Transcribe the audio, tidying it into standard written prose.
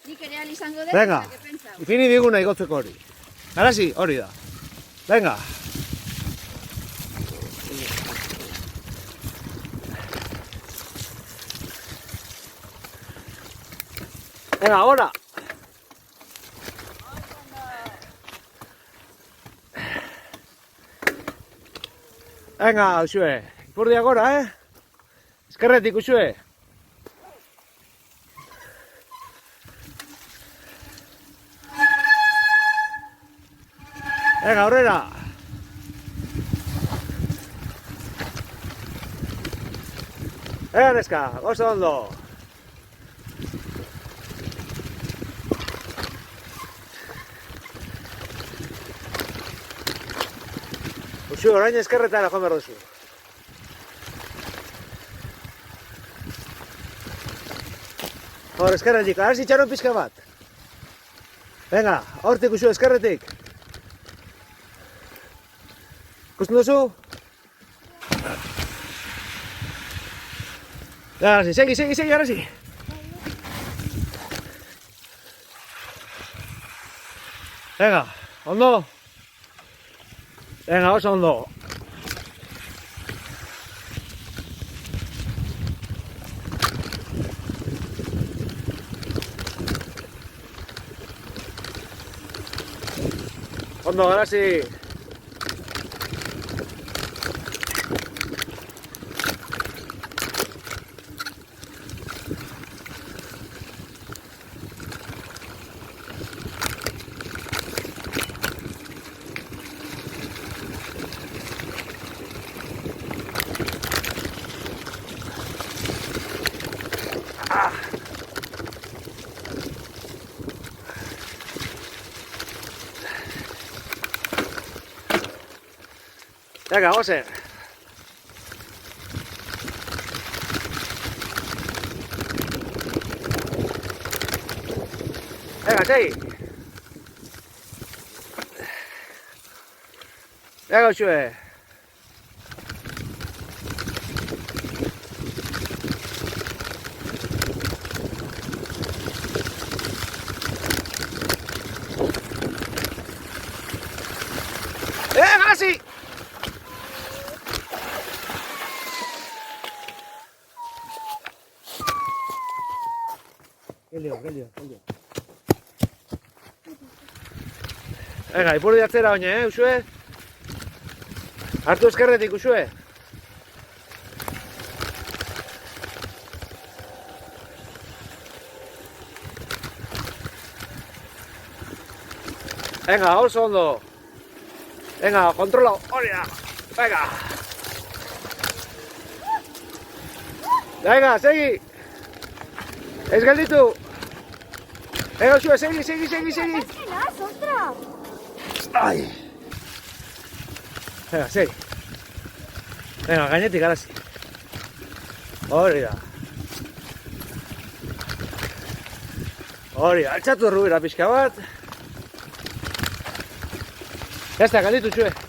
Nik ere izango dut, Venga, ipini diguna igotzeko hori. Arasi, hori da. Venga. Venga, ahora. Venga, Uxue. Ipurdi agora, Eskerretik, Uxue. Venga, aurrera. Venga, neska, oso ondo. Uxue, orain eskerretara joan behar duzu. Hor, eskerretik, arasi txaron pixka bat. Venga, hortik, Uxue, eskerretik. Ikusten duzu? Arasi, segi, arasi. Venga, ondo. Venga, oso ondo. Ondo, arasi. Venga, gozen. Venga, segi. Venga, Uxue. Venga, sí. Qué lío. Venga, ipurdi atzera oine, Uxue? Hartu eskerretik, Uxue? Venga, oso ondo. Venga, kontrola, hori da. Venga. Venga, segi. Ez gelditu. Venga, Uxue, segi. Ai. Venga, segi. Venga, gainetik, arasi. Hori da. Altxatu errubira pixka bat. Ya está, gelditu, Uxue.